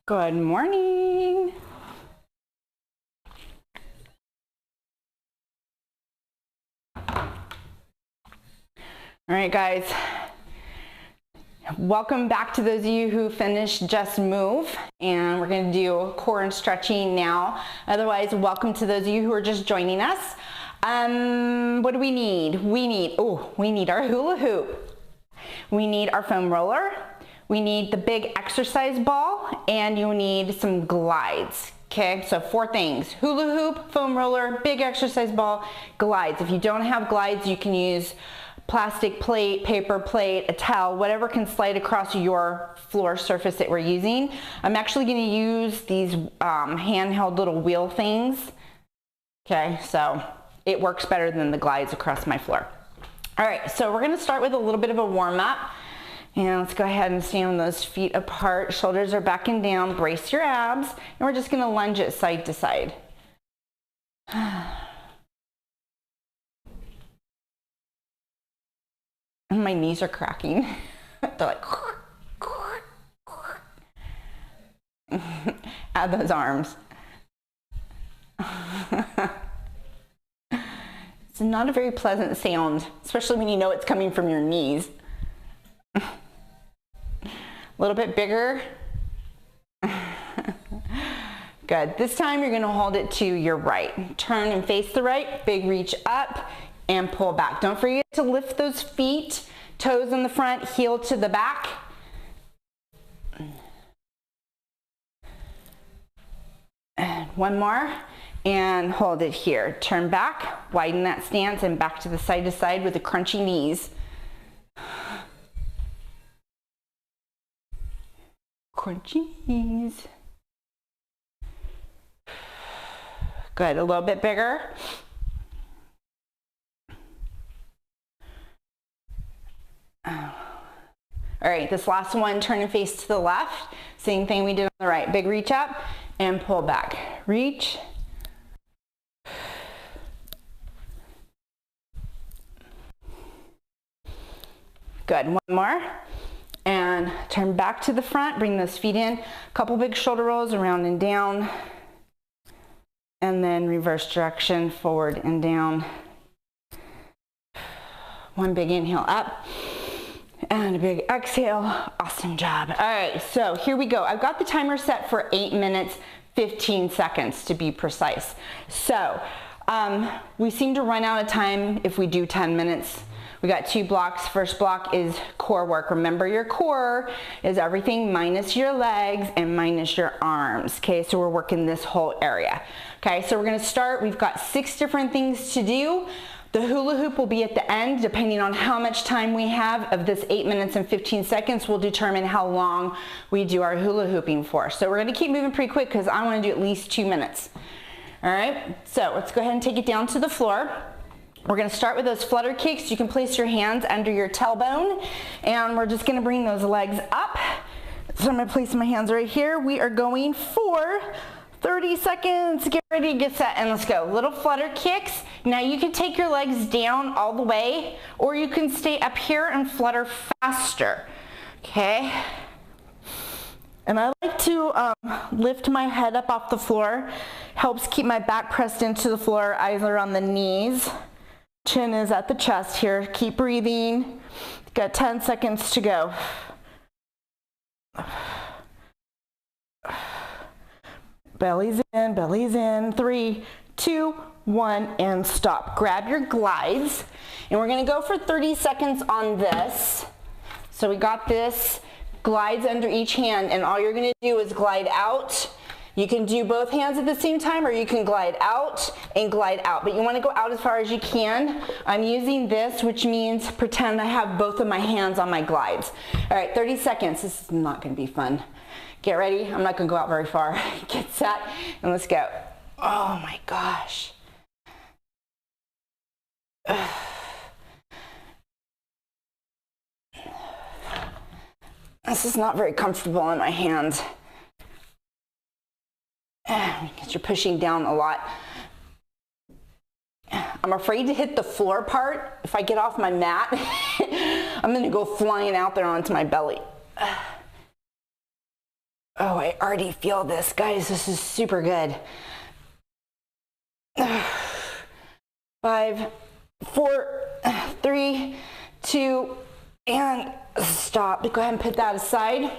Good morning. All right, guys. Welcome back to those of you who finished Just Move, and we're going to do core and stretching now. Otherwise, welcome to those of you who are just joining us. What do we need? We need our hula hoop. We need our foam roller. We need the big exercise ball, and you need some glides. Okay, so 4 things: hula hoop, foam roller, big exercise ball, glides. If you don't have glides, you can use plastic plate, paper plate, a towel, whatever can slide across your floor surface that we're using. I'm actually going to use these handheld little wheel things. Okay, so it works better than the glides across my floor. All right, so we're going to start with a little bit of a warm-up. And let's go ahead and stand those feet apart. Shoulders are back and down. Brace your abs. And we're just going to lunge it side to side. My knees are cracking. They're like... Add those arms. It's not a very pleasant sound, especially when you know it's coming from your knees. A little bit bigger. Good. This time you're going to hold it to your right. Turn and face the right. Big reach up and pull back. Don't forget to lift those feet. Toes in the front, heel to the back. And one more. And hold it here. Turn back. Widen that stance and back to the side with the crunchy knees. Crunchy knees. Good, a little bit bigger. All right, this last one, turn and face to the left. Same thing we did on the right. Big reach up and pull back. Reach. Good, one more. And turn back to the front, bring those feet in. A couple big shoulder rolls around and down. And then reverse direction, forward and down. One big inhale up. And a big exhale. Awesome job. All right, so here we go. I've got the timer set for 8 minutes, 15 seconds to be precise. So we seem to run out of time if we do 10 minutes. We got 2 blocks. First block is core work. Remember, your core is everything minus your legs and minus your arms. Okay, so we're working this whole area. Okay, so we're gonna start. We've got 6 different things to do. The hula hoop will be at the end. Depending on how much time we have of this 8 minutes and 15 seconds will determine how long we do our hula hooping for. So we're gonna keep moving pretty quick because I wanna do at least 2 minutes. All right, so let's go ahead and take it down to the floor. We're going to start with those flutter kicks. You can place your hands under your tailbone, and we're just going to bring those legs up. So I'm going to place my hands right here. We are going for 30 seconds. Get ready, get set, and let's go. Little flutter kicks. Now you can take your legs down all the way, or you can stay up here and flutter faster. Okay. And I like to lift my head up off the floor. Helps keep my back pressed into the floor. Eyes are on the knees. Chin is at the chest here. Keep breathing. Got 10 seconds to go. Belly's in. 3, 2, 1, and stop. Grab your glides. And we're gonna go for 30 seconds on this. So we got this. Glides under each hand, and all you're gonna do is glide out. You can do both hands at the same time, or you can glide out and glide out, but you want to go out as far as you can. I'm using this, which means pretend I have both of my hands on my glides. All right, 30 seconds. This is not going to be fun. Get ready. I'm not going to go out very far. Get set, and let's go. Oh my gosh. This is not very comfortable in my hands. Because you're pushing down a lot. I'm afraid to hit the floor part. If I get off my mat, I'm going to go flying out there onto my belly. Oh, I already feel this. Guys, this is super good. 5, 4, 3, 2, and stop. Go ahead and put that aside.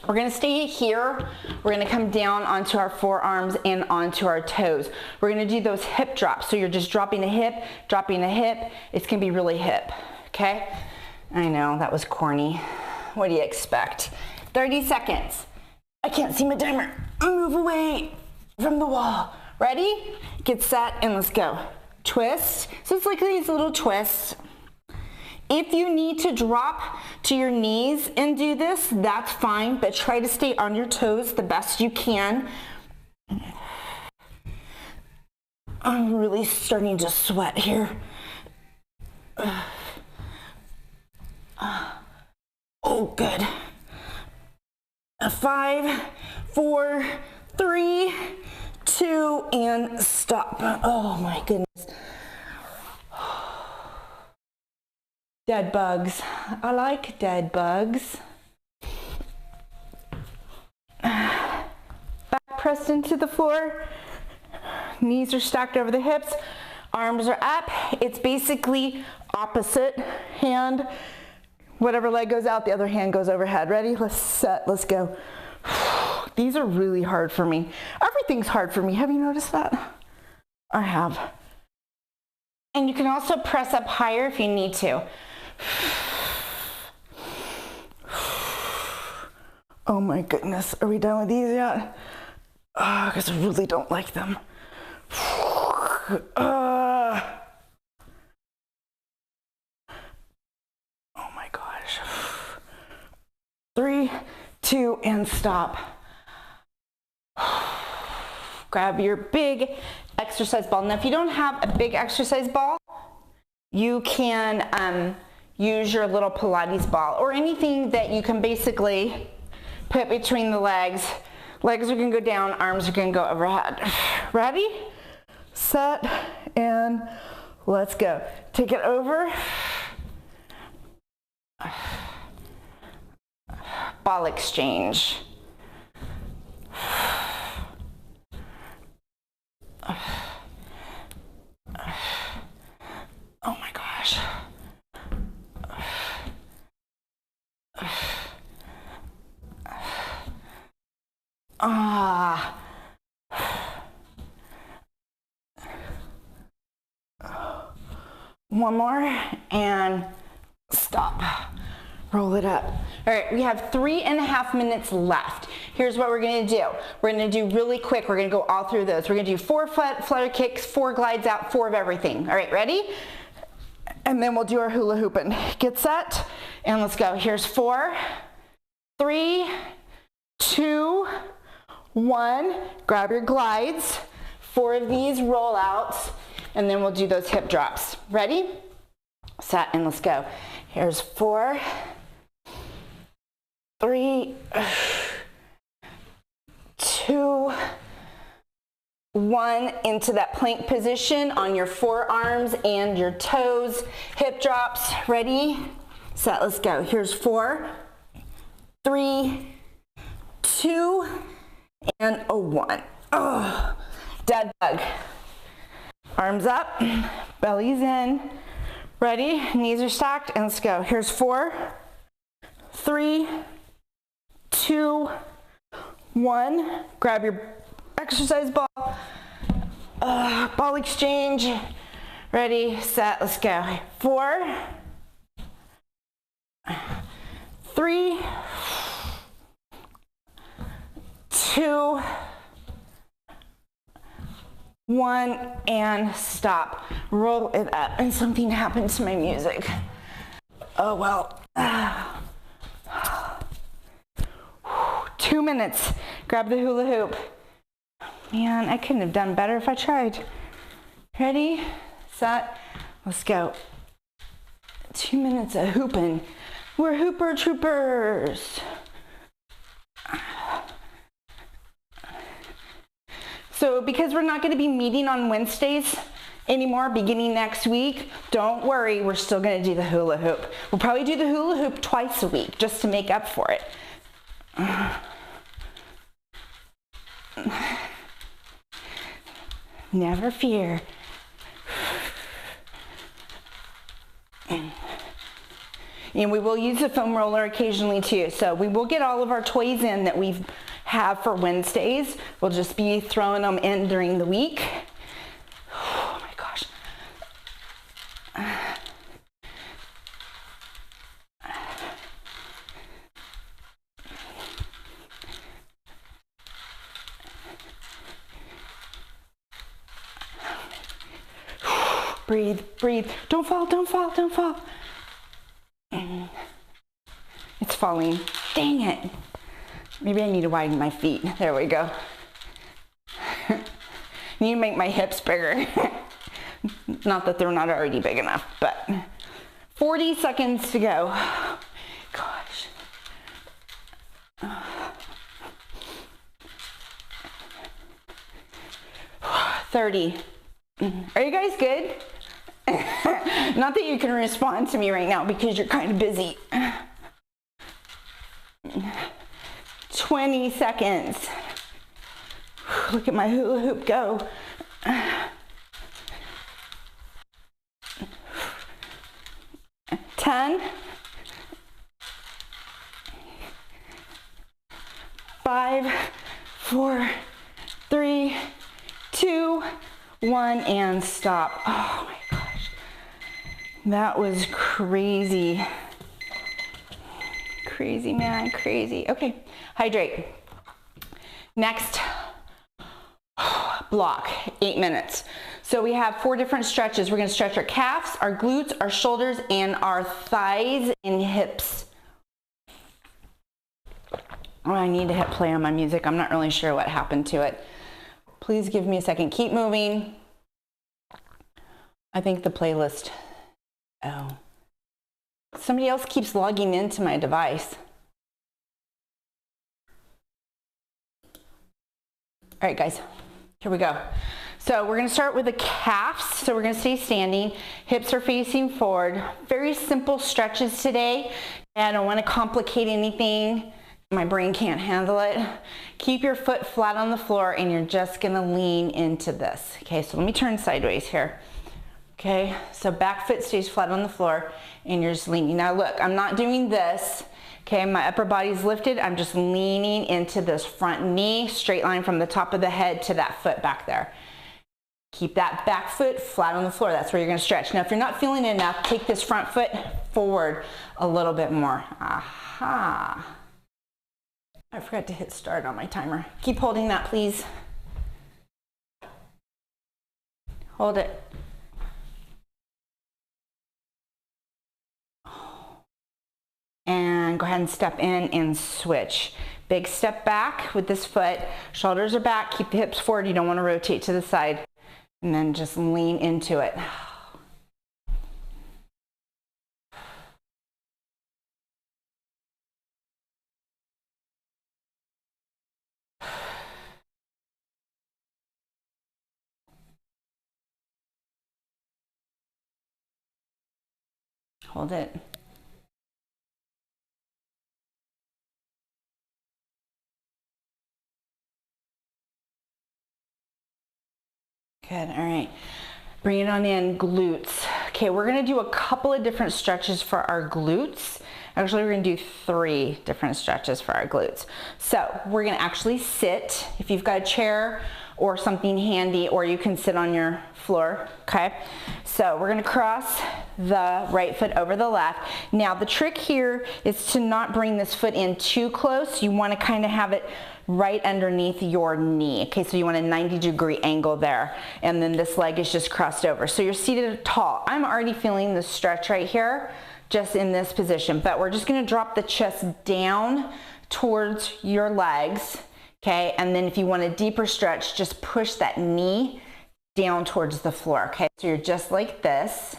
We're gonna stay here. We're gonna come down onto our forearms and onto our toes. We're gonna do those hip drops. So you're just dropping a hip, dropping a hip. It's gonna be really hip, okay? I know, that was corny. What do you expect? 30 seconds. I can't see my timer. Move away from the wall. Ready? Get set and let's go. Twist. So it's like these little twists. If you need to drop to your knees and do this, that's fine, but try to stay on your toes the best you can. I'm really starting to sweat here. Oh, good. 5, 4, 3, 2, and stop. Oh my goodness. Dead bugs. I like dead bugs. Back pressed into the floor. Knees are stacked over the hips. Arms are up. It's basically opposite hand. Whatever leg goes out, the other hand goes overhead. Ready? Let's set. Let's go. These are really hard for me. Everything's hard for me. Have you noticed that? I have. And you can also press up higher if you need to. Oh my goodness, are we done with these yet? Because I really don't like them. Oh my gosh. 3, 2, and stop. Grab your big exercise ball. Now if you don't have a big exercise ball, you can use your little Pilates ball or anything that you can basically put between the legs. Legs are gonna go down, arms are gonna go overhead. Ready, set, and let's go. Take it over. Ball exchange. Oh my gosh. One more and stop. Roll it up. All right, we have 3.5 minutes left. Here's what we're gonna do. We're gonna do really quick. We're gonna go all through those. We're gonna do 4 flutter kicks, 4 glides out, 4 of everything. All right, ready? And then we'll do our hula hooping. Get set, and let's go. Here's 4, 3, 2, 1. Grab your glides. 4 of these rollouts, and then we'll do those hip drops. Ready? Set, and let's go. Here's 4, 3, 2, 1, into that plank position on your forearms and your toes. Hip drops. Ready? Set, let's go. Here's 4, 3, 2, and a 1. Oh, dead bug. Arms up, belly's in. Ready? Knees are stacked, and let's go. Here's 4, 3, 2, 1. Grab your exercise ball. Ball exchange. Ready, set, let's go. 4, 3, 2, 1, and stop. Roll it up. And something happened to my music. Oh well. 2 minutes. Grab the hula hoop. Man, I couldn't have done better if I tried. Ready, set, let's go. 2 minutes of hooping. We're hooper troopers. So because we're not going to be meeting on Wednesdays anymore beginning next week, don't worry, we're still going to do the hula hoop. We'll probably do the hula hoop twice a week just to make up for it. Never fear. And we will use the foam roller occasionally too. So we will get all of our toys in that we have for Wednesdays. We'll just be throwing them in during the week. Oh my gosh. Breathe, breathe. Don't fall, don't fall, don't fall. It's falling. Dang it. Maybe I need to widen my feet. There we go. Need to make my hips bigger. Not that they're not already big enough, but 40 seconds to go. Gosh. 30. Are you guys good? Not that you can respond to me right now because you're kind of busy. 20 seconds. Look at my hula hoop go. 10. 5, 4, 3, 2, 1, and stop. Oh my gosh. That was crazy. Crazy, man, crazy. Okay, hydrate. Next block, 8 minutes. So we have 4 different stretches. We're gonna stretch our calves, our glutes, our shoulders, and our thighs and hips. Oh, I need to hit play on my music. I'm not really sure what happened to it. Please give me a second. Keep moving. I think the playlist. Oh. Somebody else keeps logging into my device. All right, guys, here we go. So we're gonna start with the calves. So we're gonna stay standing. Hips are facing forward. Very simple stretches today. I don't wanna complicate anything. My brain can't handle it. Keep your foot flat on the floor and you're just gonna lean into this. Okay, so let me turn sideways here. Okay, so back foot stays flat on the floor and you're just leaning. Now look, I'm not doing this. Okay, my upper body's lifted. I'm just leaning into this front knee, straight line from the top of the head to that foot back there. Keep that back foot flat on the floor. That's where you're gonna stretch. Now, if you're not feeling it enough, take this front foot forward a little bit more. Aha. I forgot to hit start on my timer. Keep holding that, please. Hold it. And go ahead and step in and switch. Big step back with this foot. Shoulders are back. Keep the hips forward. You don't want to rotate to the side. And then just lean into it. Hold it. Good, all right. Bring it on in, glutes. Okay, we're gonna do a couple of different stretches for our glutes. Actually, we're gonna do 3 different stretches for our glutes. So we're gonna actually sit, if you've got a chair or something handy, or you can sit on your floor, okay? So we're gonna cross the right foot over the left. Now the trick here is to not bring this foot in too close. You wanna kind of have it right underneath your knee. Okay, so you want a 90-degree angle there. And then this leg is just crossed over. So you're seated tall. I'm already feeling the stretch right here, just in this position. But we're just gonna drop the chest down towards your legs. Okay, and then if you want a deeper stretch, just push that knee down towards the floor. Okay, so you're just like this.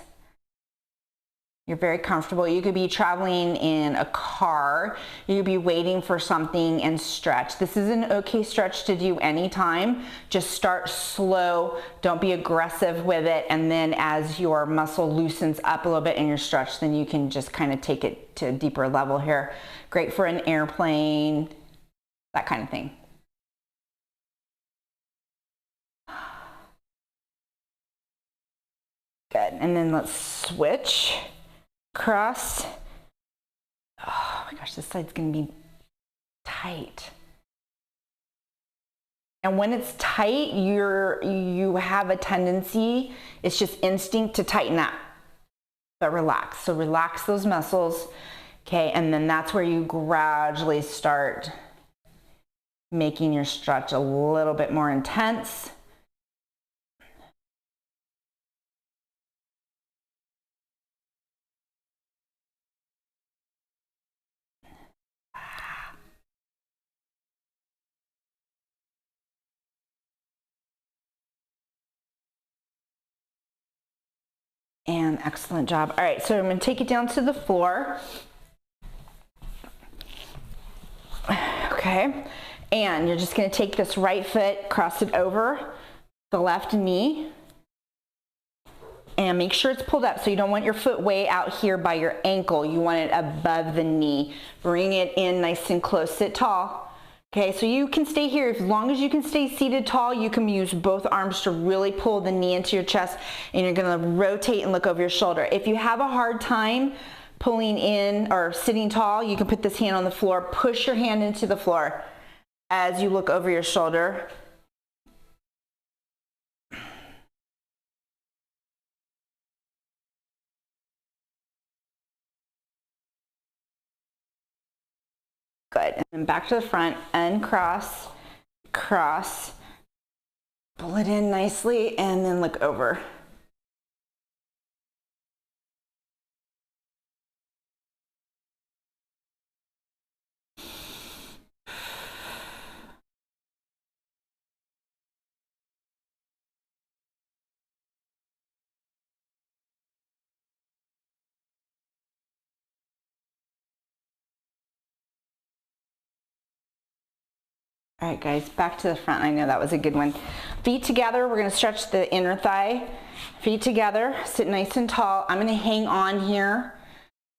You're very comfortable. You could be traveling in a car. You could be waiting for something and stretch. This is an okay stretch to do anytime. Just start slow. Don't be aggressive with it. And then as your muscle loosens up a little bit in your stretch, then you can just kind of take it to a deeper level here. Great for an airplane, that kind of thing. And then let's switch, cross. Oh my gosh, this side's gonna be tight. And when it's tight, you have a tendency, it's just instinct to tighten up, but relax. So relax those muscles, okay? And then that's where you gradually start making your stretch a little bit more intense. And excellent job. All right, so I'm gonna take it down to the floor. Okay, and you're just gonna take this right foot, cross it over the left knee, and make sure it's pulled up. So you don't want your foot way out here by your ankle. You want it above the knee. Bring it in nice and close, sit tall. Okay, so you can stay here. As long as you can stay seated tall, you can use both arms to really pull the knee into your chest, and you're gonna rotate and look over your shoulder. If you have a hard time pulling in or sitting tall, you can put this hand on the floor, push your hand into the floor as you look over your shoulder. Good, and then back to the front, uncross, cross, pull it in nicely, and then look over. All right, guys, back to the front. I know that was a good one. Feet together, we're gonna stretch the inner thigh. Feet together, sit nice and tall. I'm gonna hang on here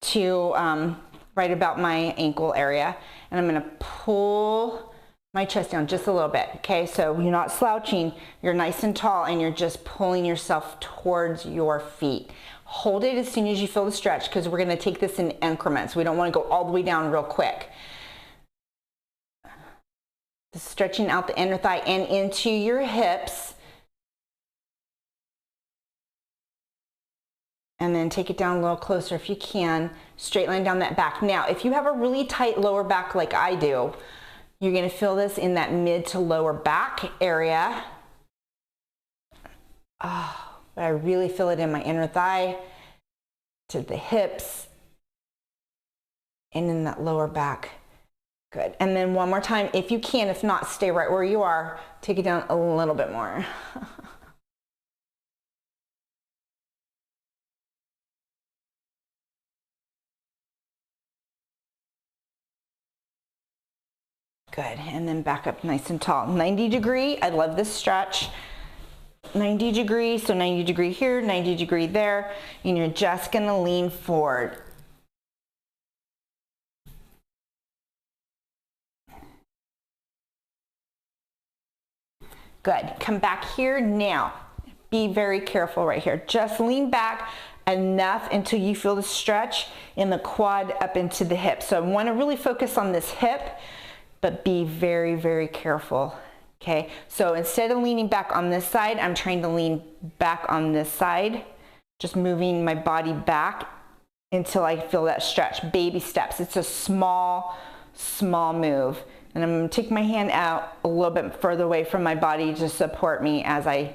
to right about my ankle area, and I'm gonna pull my chest down just a little bit, okay? So you're not slouching, you're nice and tall, and you're just pulling yourself towards your feet. Hold it as soon as you feel the stretch, because we're gonna take this in increments. We don't wanna go all the way down real quick. Just stretching out the inner thigh and into your hips. And then take it down a little closer if you can. Straight line down that back. Now, if you have a really tight lower back like I do, you're gonna feel this in that mid to lower back area. Oh, but I really feel it in my inner thigh, to the hips, and in that lower back. Good, and then one more time, if you can, if not, stay right where you are. Take it down a little bit more. Good, and then back up nice and tall. 90 degree, I love this stretch. 90 degree, so 90 degree here, 90 degree there, and you're just gonna lean forward. Good, come back here now. Be very careful right here. Just lean back enough until you feel the stretch in the quad up into the hip. So I wanna really focus on this hip, but be very, very careful, okay? So instead of leaning back on this side, I'm trying to lean back on this side, just moving my body back until I feel that stretch. Baby steps, it's a small, small move. And I'm gonna take my hand out a little bit further away from my body to support me as I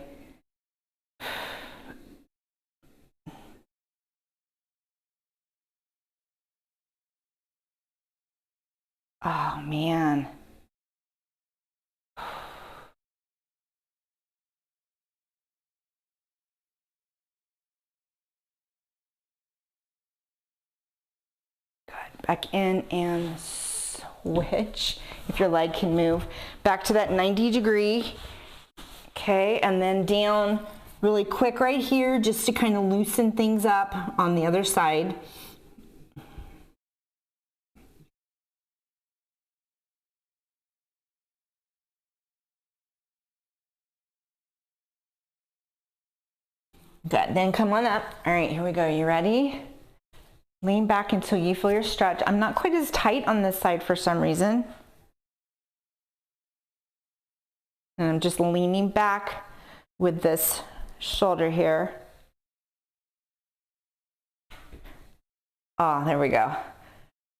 oh man. Good, back in and switch. If your leg can move back to that 90 degree, okay, and then down really quick right here just to kind of loosen things up on the other side. Good, then come on up. All right, here we go, you ready? Lean back until you feel your stretch. I'm not quite as tight on this side for some reason. And I'm just leaning back with this shoulder here. Oh, there we go.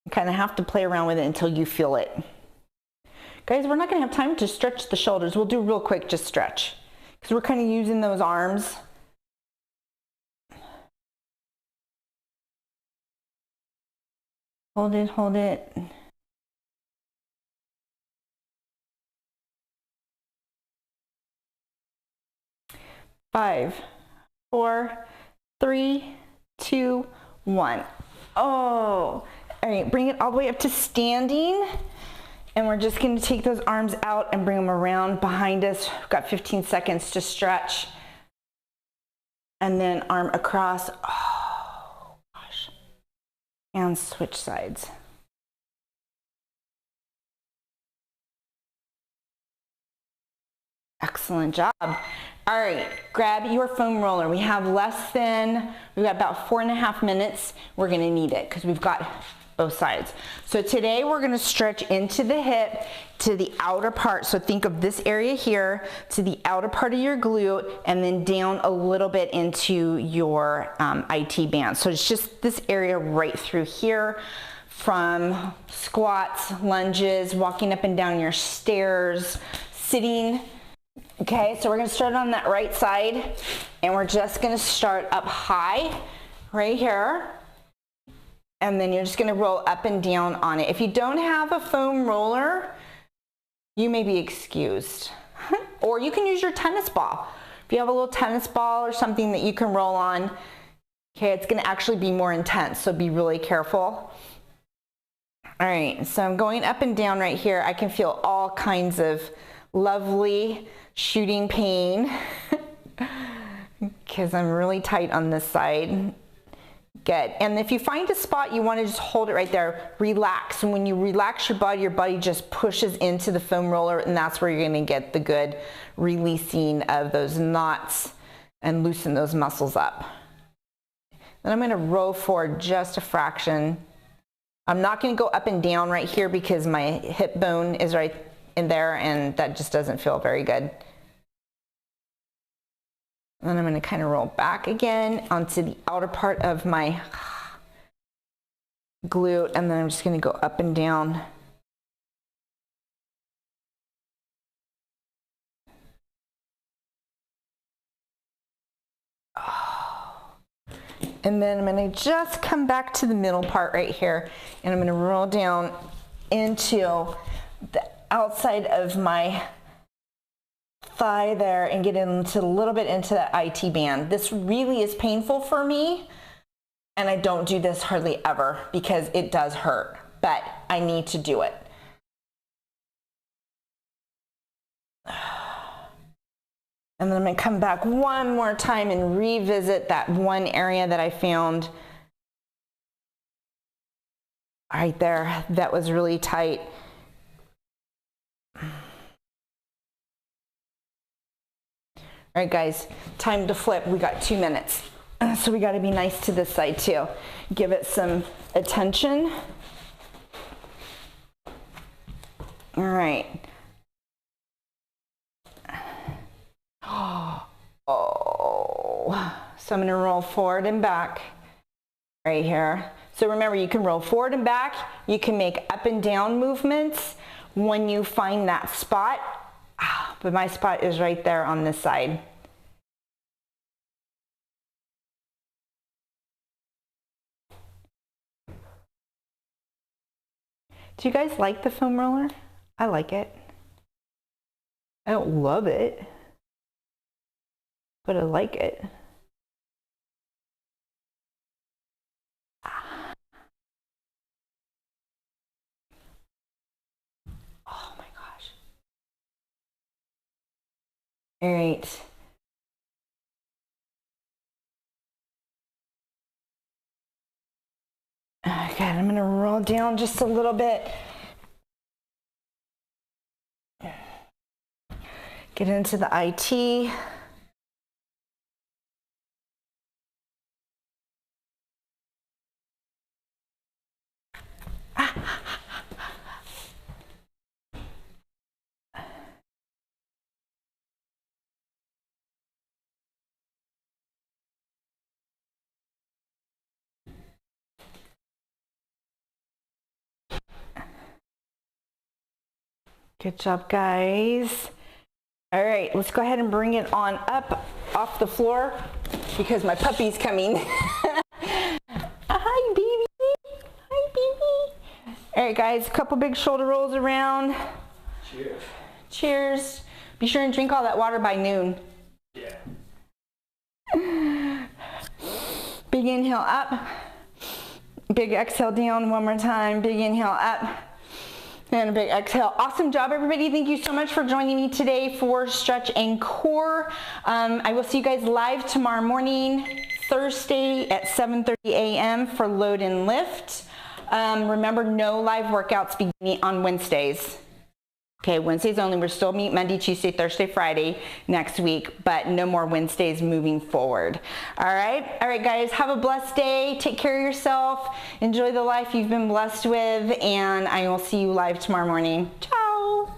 You kind of have to play around with it until you feel it. Guys, we're not gonna have time to stretch the shoulders. We'll do real quick, just stretch. Because we're kind of using those arms. Hold it, hold it. Five, 4, 3, 2, 1. Oh, all right, bring it all the way up to standing. And we're just gonna take those arms out and bring them around behind us. We've got 15 seconds to stretch. And then arm across. Oh, gosh. And switch sides. Excellent job. All right, grab your foam roller. We have we've got about 4.5 minutes. We're gonna need it because we've got both sides. So today we're gonna stretch into the hip to the outer part. So think of this area here to the outer part of your glute and then down a little bit into your IT band. So it's just this area right through here from squats, lunges, walking up and down your stairs, sitting. Okay, so we're gonna start on that right side and we're just gonna start up high right here. And then you're just gonna roll up and down on it. If you don't have a foam roller, you may be excused. Or you can use your tennis ball. If you have a little tennis ball or something that you can roll on, okay, it's gonna actually be more intense, so be really careful. All right, so I'm going up and down right here. I can feel all kinds of lovely shooting pain because I'm really tight on this side. Good. And if you find a spot, you want to just hold it right there. Relax. And when you relax your body just pushes into the foam roller, and that's where you're going to get the good releasing of those knots and loosen those muscles up. Then I'm going to roll forward just a fraction. I'm not going to go up and down right here because my hip bone is right in there and that just doesn't feel very good. And then I'm going to kind of roll back again onto the outer part of my glute, and then I'm just going to go up and down. And then I'm going to just come back to the middle part right here, and I'm going to roll down into the outside of my thigh there and get into a little bit into that IT band. This really is painful for me, and I don't do this hardly ever because it does hurt, but I need to do it. And then I'm going to come back one more time and revisit that one area that I found right there that was really tight. All right, guys, time to flip. We got 2 minutes. So we got to be nice to this side too. Give it some attention. All right. Oh, so I'm going to roll forward and back right here. So remember, you can roll forward and back. You can make up and down movements when you find that spot. But my spot is right there on this side. Do you guys like the foam roller? I like it. I don't love it, but I like it. Oh my gosh. All right. Okay, I'm going to roll down just a little bit. Get into the IT. Good job, guys. All right, let's go ahead and bring it on up off the floor because my puppy's coming. Hi, baby. Hi, baby. All right, guys, a couple big shoulder rolls around. Cheers. Cheers. Be sure and drink all that water by noon. Yeah. Big inhale up. Big exhale down one more time. Big inhale up. And a big exhale. Awesome job, everybody. Thank you so much for joining me today for Stretch and Core. I will see you guys live tomorrow morning, Thursday at 7:30 a.m. for Load and Lift. Remember, no live workouts beginning on Wednesdays. Okay, Wednesdays only. We're still meet Monday, Tuesday, Thursday, Friday next week, but no more Wednesdays moving forward. All right, guys, have a blessed day. Take care of yourself. Enjoy the life you've been blessed with, and I will see you live tomorrow morning. Ciao.